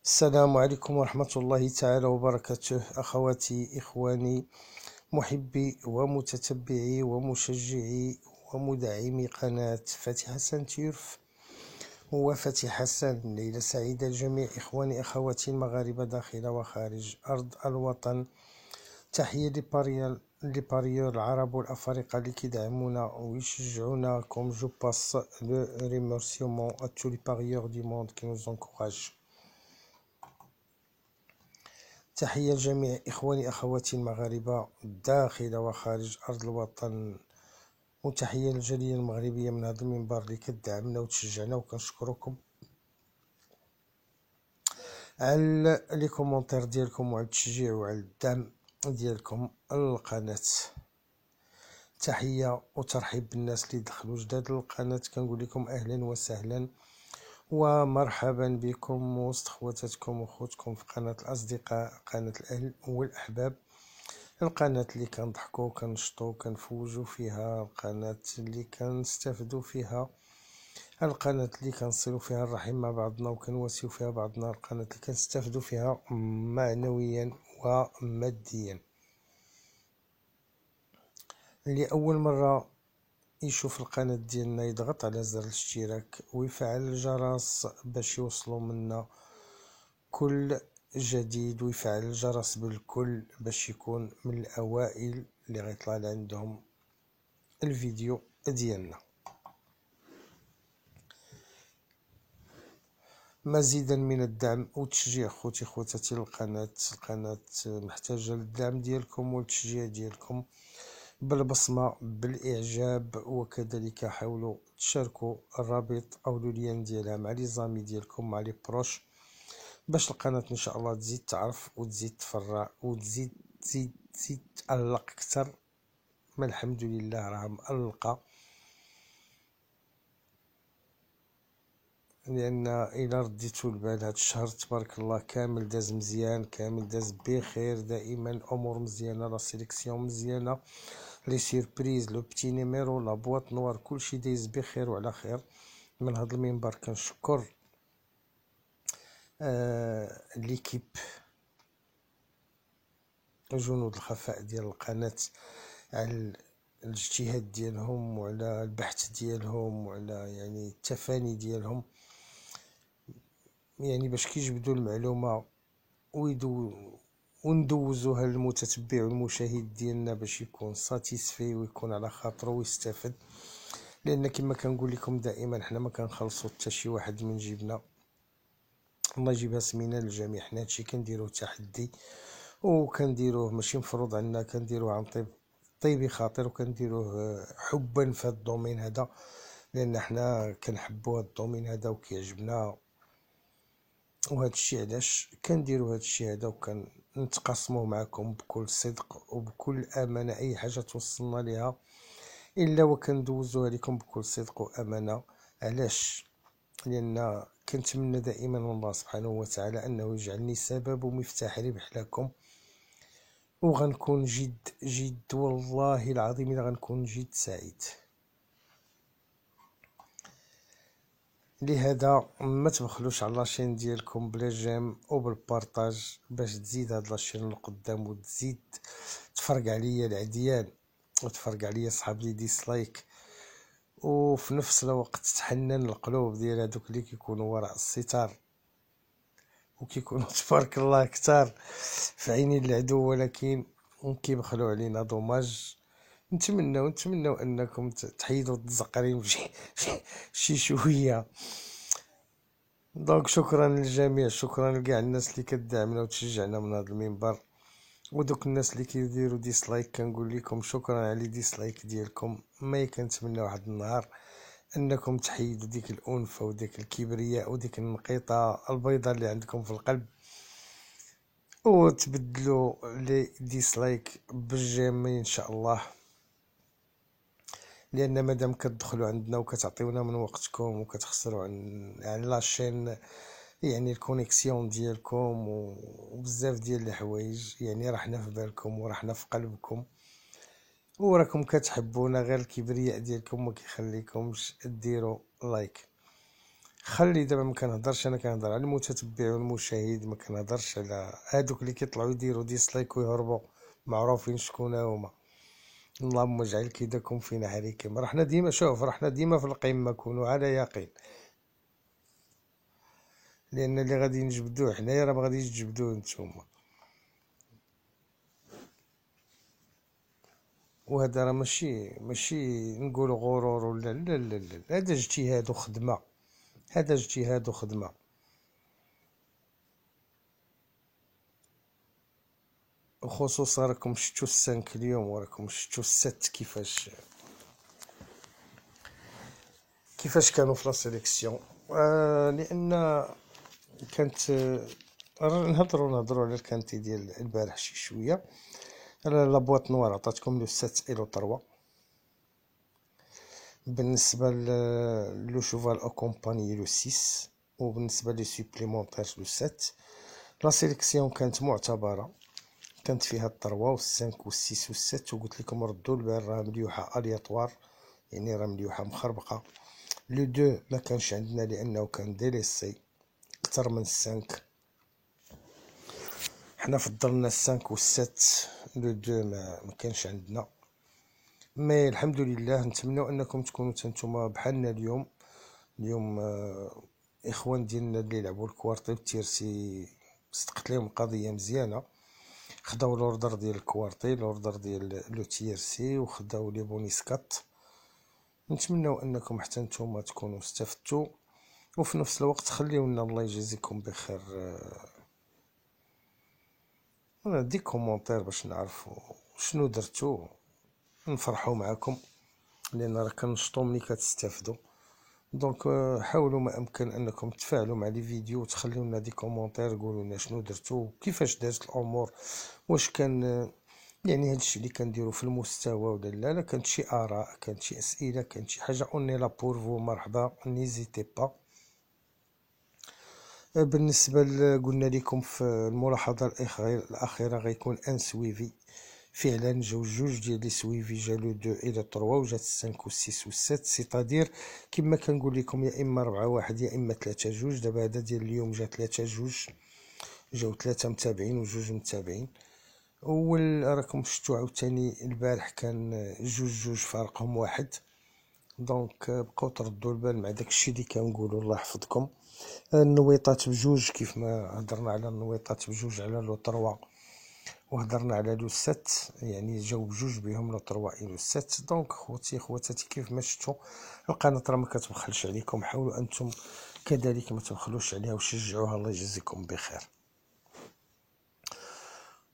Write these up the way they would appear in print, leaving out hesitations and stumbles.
السلام عليكم ورحمة الله تعالى وبركاته، أخواتي إخواني محبي ومتتبعي ومشجعي ومدعمي قناة فتح حسن تيرف وفتح حسن. ليلة سعيدة لجميع إخواني أخواتي المغاربة داخل وخارج أرض الوطن. تحية لباريور العرب والأفارقة اللي كيدعمونا ويشجعونا. كوم جو باس لو ريميرسيومون à tous les parieurs du monde qui nous encouragent. تحية لجميع إخواني أخواتي المغاربة داخل وخارج أرض الوطن، وتحية للجالية المغربية من هذا المنبر اللي كتدعمنا وتشجعنا، وكنشكركم على لي كومونتير ديالكم وعلى التشجيع وعلى الدعم ديالكم للقناة. تحية وترحيب بالناس اللي دخلوا جداد للقناة، كنقول لكم أهلا وسهلا ومرحبا بكم وسط خواتاتكم وخوتكم في قناة الأصدقاء، قناة الأهل والأحباب، القناة اللي كنضحكو كنشطو كنفوجو فيها، القناة اللي كنستافدو فيها، القناة اللي كنصلو فيها الرحم مع بعضنا وكنواسيو فيها بعضنا، القناة اللي كنستافدو فيها معنويا وماديا. اللي أول مرة يشوف القناة ديالنا يضغط على زر الاشتراك ويفعل الجرس باش يوصلو منا كل جديد، ويفعل الجرس بالكل باش يكون من الأوائل اللي غيطلع عندهم الفيديو ديالنا. مزيدا من الدعم والتشجيع خوتي خواتاتي للقناة. القناة محتاجة للدعم ديالكم والتشجيع ديالكم بالبصمة بالإعجاب، وكذلك حاولوا تشاركوا الرابط أو اليان ديالها مع لي زامي ديالكم مع لي بروش، باش القناة إن شاء الله تزيد تعرف وتزيد تفرع وتزيد تزيد تألق أكثر. ما الحمد لله راه مألقة، لأن إلا رديتو البال هاد الشهر تبارك الله كامل داز مزيان، كامل داز بخير، دائما الأمور مزيانة، لا سيليكسيون مزيانة، لي سيربريز لو بتي نيميرو لا بواط نوار كلشي دايز بخير وعلى خير. من هاد المنبر كنشكر ليكيب جنود الخفاء ديال القناة على الاجتهاد ديالهم وعلى البحث ديالهم وعلى يعني التفاني ديالهم، يعني باش كيجبدوا المعلومة وندوزوها للمتتبع والمشاهد ديالنا باش يكون ساتيسفي ويكون على خاطرو ويستافد. لان كما كنقول لكم دائما حنا ما كنخلصوا حتى شي واحد من جيبنا، الله يجيبها سمينه للجميع. حنا هادشي كنديروه تحدي وكنديروه ماشي مفروض عنا، كنديروه عن طيب خاطر، وكنديروه حبا في هذا الدومين هذا، لان حنا كنحبوا هذا الدومين هذا وكيعجبنا، وهذا الشيء علاش كنديروا هذا الشيء هذا وكنتقاسموه معكم بكل صدق وبكل امانه. اي حاجه توصلنا ليها الا وكندوزوها لكم بكل صدق وامانه. علاش؟ لان كنتمنى دائما من الله سبحانه وتعالى انه يجعلني سبب ومفتاح ربح لكم، وغنكون جد جد والله العظيم الا غنكون جد سعيد. لهذا ما تبخلوش على لاشين ديالكم بلا جيم وبالبارطاج باش تزيد هاد لاشين لقدام، وتزيد تفرق عليا العديان وتفرق عليا صحاب لي ديسلايك، وفي نفس الوقت تحنن القلوب ديال هادوك اللي كيكونوا وراء الستار وكيكونوا تبارك الله كتار في عينين العدو ولكن كيبخلوا علينا. دوماج. نتمنوا انكم تحيدوا التزقرين شي شويه. دونك شكرا للجميع، شكرا لكاع الناس اللي كتدعمنا وتشجعنا من هذا المنبر، ودوك الناس اللي كيديروا ديسلايك كنقول لكم شكرا على ديسلايك ديالكم. ما كنتمنى واحد النهار انكم تحيدوا ديك الانفه وديك الكبرياء وديك النقيطه البيضاء اللي عندكم في القلب وتبدلوا لي ديسلايك بالجيم ان شاء الله. لان مادام كتدخلوا عندنا وكتعطيونا من وقتكم وكتخسروا عن لاشين يعني الكونيكسيون ديالكم وبزاف ديال الحوايج، يعني رحنا في بالكم ورحنا في قلبكم وراكم كتحبونا، غير الكبرياء ديالكم ما كيخليكمش ديروا لايك. خلي دابا ما كنهضرش، انا كنهضر على المتتبع والمشاهد، ما كنهضرش على هادوك اللي كيطلعوا يديروا ديسلايك ويهربوا، معروفين شكون هما. اللهم اجعل كيدكم في نحركم. رحنا ديما، شوف، رحنا ديما في القمه، كونوا على يقين، لان اللي غادي نجبدوه حنايا راه ما غاديش تجبدوه نتوما. وهذا راه ماشي نقولوا غرور ولا لا لا لا، هذا اجتهاد وخدمه، هذا اجتهاد وخدمه. وخصوصا راكم شفتوا السانك اليوم، وراكم شفتوا الست كيفاش كانوا في لا سيليكسيون. لان كانت نهضروا على الكانتي ديال البارح شي شويه. لا بواط نوار عطاتكم لو 7 ايلو 3. بالنسبه لو شوفال اكومباني لو 6، وبالنسبه لي سوبليمونتير لو 7. لا سيليكسيون كانت معتبره، كانت فيها الطروا والسانك والسيس والست، وقلت لكم ردوا البال راه مليوحه الياطوار، يعني راه مليوحه مخربقه. لو دو ما كانش عندنا لانه كان ديليسي اكثر من السانك، حنا فضلنا السانك والست. لو دو ما كانش عندنا. مي الحمد لله، نتمنوا انكم تكونوا نتوما بحالنا اليوم اخوان ديالنا اللي لعبوا الكوارتي والتيرسي صدقت لهم قضيه مزيانه. خداو لوردر ديال الكوارتي، لوردر ديال لو تيرسي، وخداو لي بونيسكات. نتمنوا انكم حتى نتوما تكونوا استفدتوا، وفي نفس الوقت خليونا الله يجازيكم بخير دي كومونتير باش نعرفوا شنو درتو، نفرحوا معكم، لان راه كنشطوا ملي كتستافدوا. دونك حاولوا ما امكن انكم تفاعلوا مع لي فيديو، وتخليو لنا دي كومونتير، قولوا لنا شنو درتو، كيفاش دازت الامور، واش كان يعني هادشي اللي كنديرو في المستوى ولا لا. كانت شي اراء، كانت شي اسئله، كانت شي حاجه، اوني لا بور فو، مرحبا، نيزيتي با. بالنسبه قلنا لكم في الملاحظه الاخيره غيكون ان سويفي. فعلا جاو جوج ديال لي سويفي، جا لو 2 الى 3، وجات 5 و 6 و 7. سيتادير كما كنقول لكم، يا اما 4-1 يا اما 3-2. دابا هذا ديال اليوم جا 3-2، جاو 3 متابعين وجوج متابعين. اول راكم شفتوا عاوتاني البارح كان جوج فارقهم واحد. دونك بقاو تردوا البال مع داكشي اللي كنقولوا. الله يحفظكم. النويطات بجوج، كيف ما هضرنا على النويطات بجوج على لو 3 وهضرنا على لو 7، يعني جاو بجوج بهم لو 3 اي لو 7. دونك خوتي خواتاتي، كيف ما شفتوا القناه راه ما كتبخلش عليكم، حاولوا انتم كذلك ما تبخلوش عليها وشجعوها. الله يجزيكم بخير.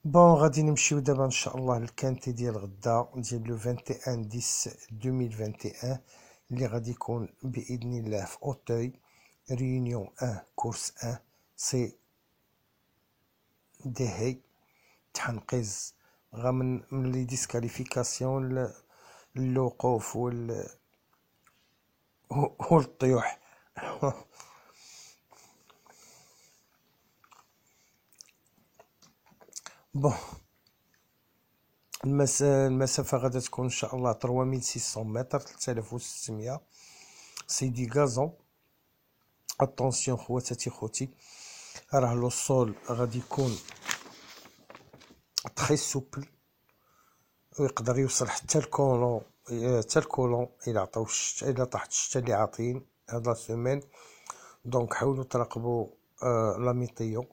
بون غادي نمشيو دابا ان شاء الله للكانتي ديال غدا ديال لو 21/10/2021 اللي غادي يكون باذن الله في اوتوي، ريونيون 1 كورس 1 سي دي هي تحنقيز. غا من لي ديسكاليفيكاسيون الوقوف والطيوح. بون المسافه غادا تكون ان شاء الله 3600 متر، 3600. سي دي غازون. اتونسيون خواتاتي خوتي، راه لو سول غادي يكون تري سوبل، ويقدر يوصل حتى الكولون، الى عطاو الشتا، الى طاحت الشتا اللي عاطين هاد لا سيمين. دونك حاولوا تراقبوا لا ميتيو.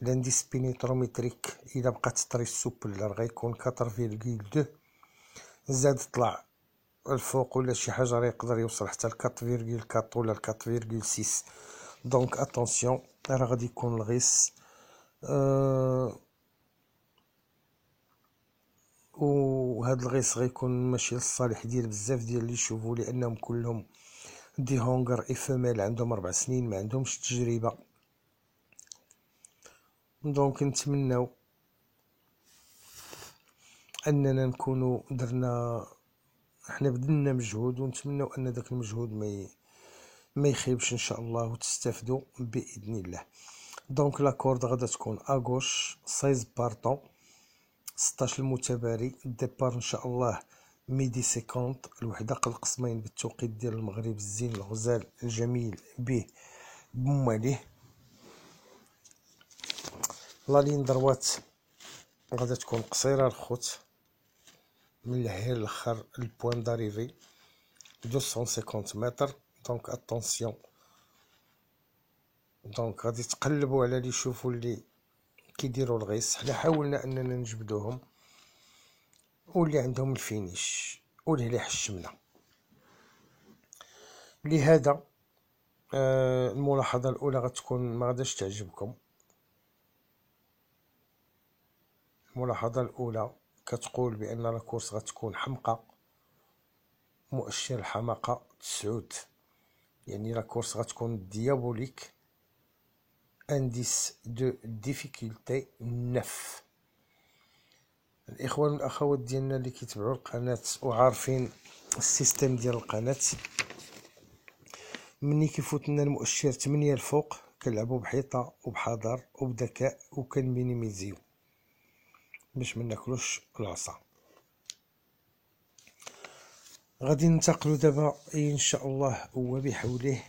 لانديس بينيتروميتريك الى بقات تري سوبل راه غيكون 4.2، زاد طلع الفوق ولا شي حاجه راه يقدر يوصل حتى ل 4.4 ولا 4.6. دونك اتونسيون، راه غادي يكون الغيس. وهاد الغيس غيكون ماشي للصالح ديال بزاف ديال اللي يشوفوا، لانهم كلهم دي هونغر اي فيميل عندهم 4 سنين، ما عندهمش تجربه. دونك نتمناو اننا نكونوا درنا، احنا بدلنا مجهود، ونتمناو ان داك المجهود ما يخيبش ان شاء الله، وتستافدوا باذن الله. دونك لاكورد غادا تكون اغوش 16 بارطون، 16 المتباري. الديبار ان شاء الله ميدي 50 الوحدة قل قسمين بالتوقيت ديال المغرب الزين الغزال الجميل به بمواليه. لا لين دروات غادا تكون قصيرة الخوت من لهيه للخر البوان داريفي 250 متر. دونك اتونسيون، دونك غادي تقلبوا على اللي يشوفوا اللي كيديروا الغيس. حنا حاولنا اننا نجبدوهم واللي عندهم الفينيش واللي حشمنا. لهذا الملاحظة الأولى غتكون ما غاداش تعجبكم. الملاحظة الأولى كتقول بأن لاكورس غتكون حمقى، مؤشر الحماقة 9، يعني لاكورس غتكون ديابوليك. انديس دو ديفيكولتي 9. الإخوان والأخوات ديالنا اللي كيتبعوا القناة وعارفين السيستم ديال القناة، مني كيفوت لنا المؤشر 8 الفوق كنلعبوا بحيطة وبحذر وبذكاء وكنمينيميزيو باش مناكلوش العصا. غادي ننتقلوا دابا ان شاء الله وبحوله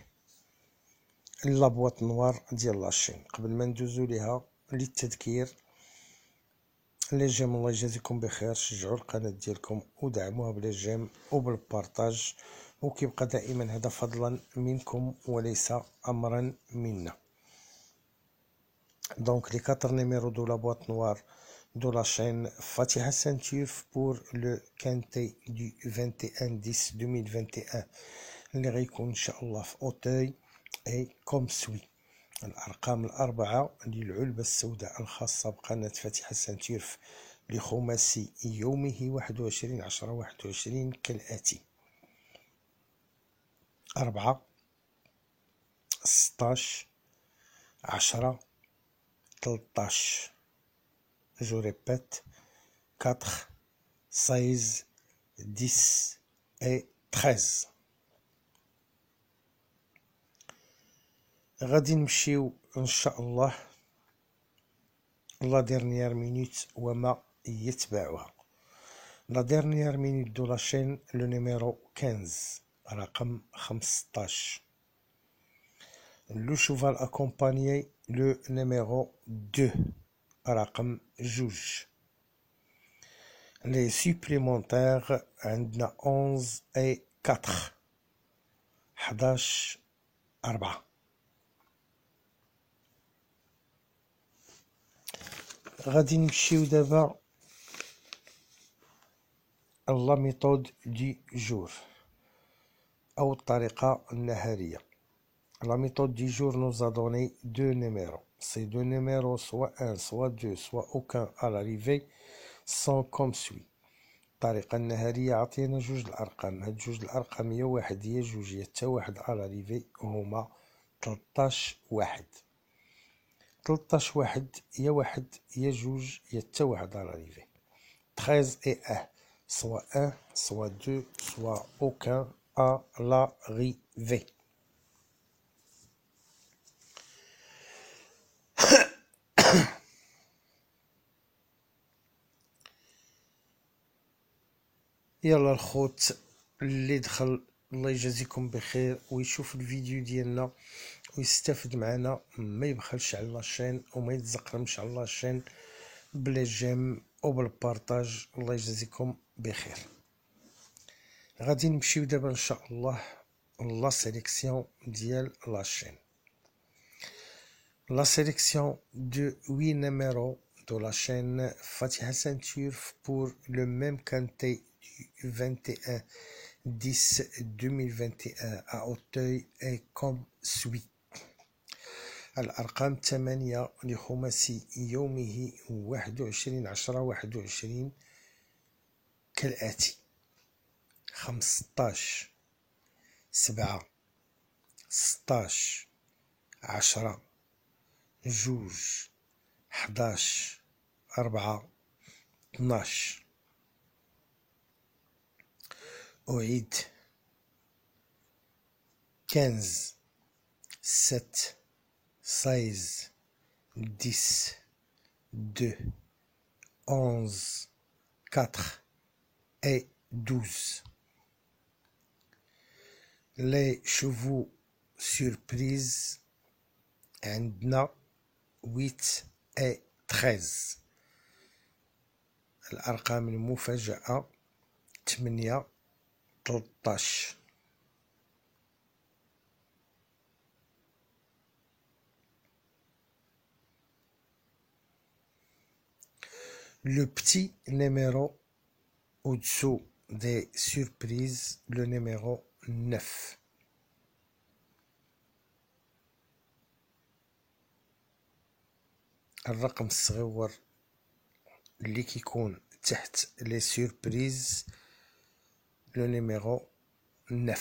لابواط نوار ديال لاشين. قبل ما ندوزو ليها للتذكير، لي جيم الله يجازيكم بخير، شجعوا القناه ديالكم ودعموها بلي جيم وبالبارطاج، وكيبقى دائما هذا فضلا منكم وليس امرا منا. دونك لي 4 نيميرو دو لابواط نوار de la chaîne Fatiha Ceinture pour le quintet du 21-10-2021 اللي غيكون ان شاء الله في اوتاي اي كوم سوي. الارقام الاربعه للعلبه السوداء الخاصه بقناه فاتحه سنتير لخماسي يومه 21/10/21 كالاتي: 4 16 10 13. Je répète: 4 16 10 et 13. غادي نمشيو ان شاء الله لا ديرنيير مينوت وما يتبعها. لا ديرنيير مينوت دو لاشين لو نيميرو 15 رقم 15. لو شوفال اكومبانيي لو نيميرو 2 رقم 2. لي سوبليمونتير عندنا 11 اي 4 11 4. غادي نمشيو دابا لا ميثود دي جور او الطريقه النهاريه. La méthode du jour nous a donné 2 numéros. Ces 2 numéros, soit 1, soit 2, soit aucun à l'arrivée, sont comme suit. الطريقة النهارية عطينا 2 الأرقام. هاد 2 الأرقام يا 1 يا 2 يا حتى 1 على l'arrivée هما 13 1. 13 1 يا 1 يا 2 يا حتى 1 على l'arrivée. 13 et 1, soit 1, soit 2, soit aucun à l'arrivée. يلا الخوت اللي دخل الله يجازيكم بخير ويشوف الفيديو ديالنا ويستافد معنا، ما يبخلش على لاشين وما يتزقرمش على لاشين بلي جيم وبالبارطاج. الله يجازيكم بخير. غادي نمشيو دابا ان شاء الله لا سيليكسيون ديال لاشين. لا سيليكسيون دو 8 نيميرو de la chaîne Fatiha Ceinture pour le même quintet du 21-10-2021 à Auteuil est comme suit. الأرقام 8 لخماسي يومه 21/10/21 كالآتي: 15 7 16 10 2 11 4 12. أعيد: 15 7 16 10 2 11 4 et 12. لي شوفو سوربريز عندنا 8 و 13. الأرقام المفاجأة 8 13. Le petit numéro au-dessous des surprises, le numéro 9. الرقم الصغير اللي كيكون تحت لي سوربريز، لو نيميرو 9.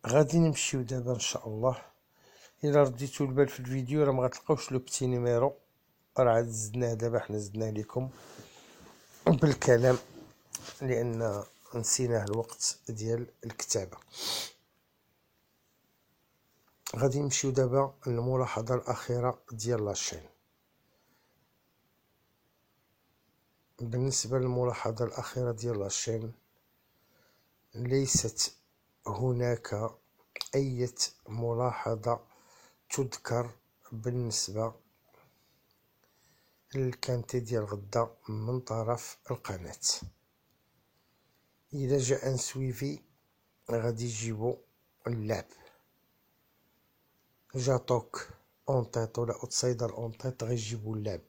غادي نمشيو دابا ان شاء الله. الا رديتو البال في الفيديو راه ما غتلقاوش لو بتي نيميرو، راه عاد زدناه دابا، حنا زدناه لكم بالكلام لان نسيناه الوقت ديال الكتابه. غادي نمشيو دابا للملاحظه الاخيره ديال لاشين. بالنسبه للملاحظه الاخيره ديال لاشين، ليست هناك اي ملاحظه تذكر بالنسبه للكانتي ديال غدا من طرف القناه. اذا جاء ان سويفي غادي يجيبو اللعب. جا توك اون تيت ولا اوتسايدر اون تيت غيجيبو اللعب.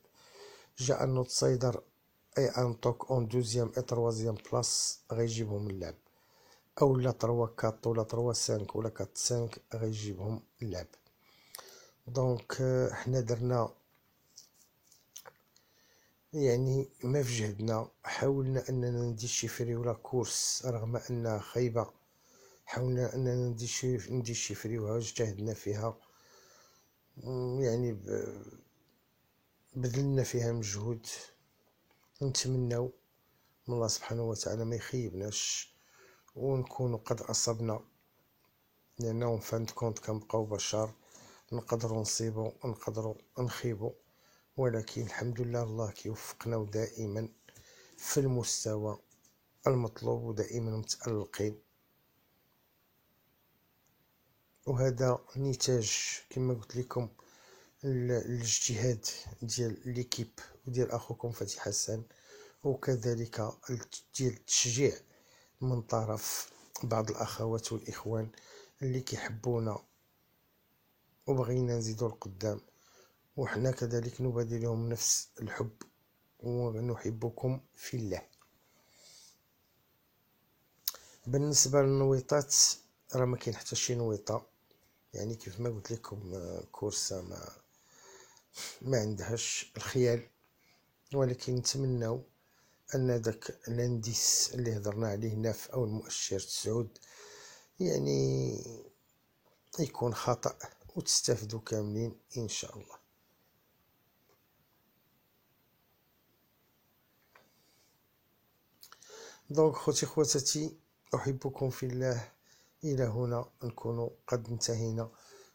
جاء ان اوتسايدر اي ان توك اون دوزيام اي تروازيام بلاص غيجيبهم اللعب، او لا 3 4 ولا 3 5 ولا 4 5 غيجيبهم اللعب. دونك حنا درنا يعني ما في جهدنا، حاولنا اننا نديشيفري ولا كورس رغم انها خايبه، حاولنا اننا نديشيفريوها، اجتهدنا فيها، يعني بذلنا فيها مجهود. نتمناو من الله سبحانه وتعالى ما يخيبناش ونكونوا قد اصبنا، لانه فانت كونت كنبقاو بشر، نقدروا نصيبوا ونقدروا نخيبوا، ولكن الحمد لله الله كيوفقنا دائما في المستوى المطلوب ودائما متألقين. وهذا نتاج كما قلت لكم الاجتهاد ديال ليكيب وديال اخوكم فتحي حسن، وكذلك ديال التشجيع من طرف بعض الاخوات والاخوان اللي كيحبونا وبغينا نزيدو القدام، وحنا كذلك نبادل لهم نفس الحب ونحبكم في الله. بالنسبه للنويطات راه ما كاين حتى شي نويطه، يعني كيف ما قلت لكم كورسه ما عندهاش الخيال، ولكن نتمناو ان داك الانديس اللي هضرنا عليه ناف او المؤشر تسعود يعني يكون خطأ وتستافدوا كاملين ان شاء الله. دونك خوتي خواتاتي احبكم في الله. الى هنا نكون قد انتهينا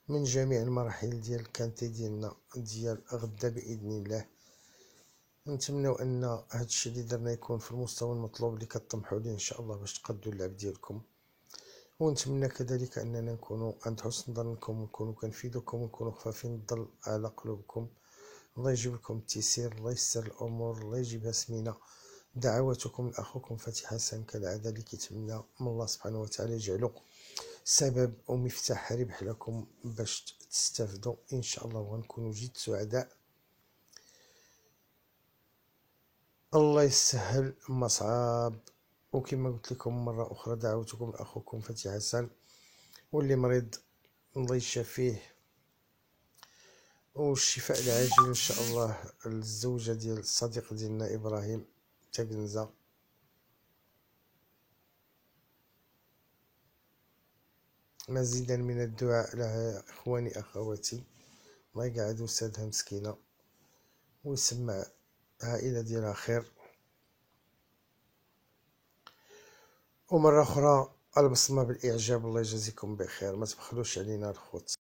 من جميع المراحل ديال الكانتي ديالنا ديال غدا باذن الله. نتمنوا ان هادشي اللي درنا يكون في المستوى المطلوب اللي كطمحوا ليه ان شاء الله باش تقدوا اللعب ديالكم، ونتمنى كذلك اننا نكونوا عند حسن ظنكم ونكونوا كنفيدوكم ونكونوا خفافين الظل على قلوبكم. الله يجيب لكم التيسير، الله يسر الامور، الله يجيبها سمينه. دعواتكم لاخوكم فتحي حسن كالعاده اللي كيتمنى من الله سبحانه وتعالى يجعله سبب ومفتاح ربح لكم باش تستافدوا ان شاء الله وغنكونوا جد سعداء. الله يسهل ما صعاب. وكما قلت لكم مره اخرى دعوتكم لاخوكم فتحي حسن، واللي مريض الله يشافيه والشفاء العاجل ان شاء الله للزوجه ديال الصديق ديالنا ابراهيم تاكنزا. مزيدا من الدعاء لها اخواني اخواتي، الله يقعد وسادها مسكينه ويسمع عائله ديالها خير. ومره اخرى البصمه بالاعجاب، الله يجازيكم بخير، ما تبخلوش علينا الخوت.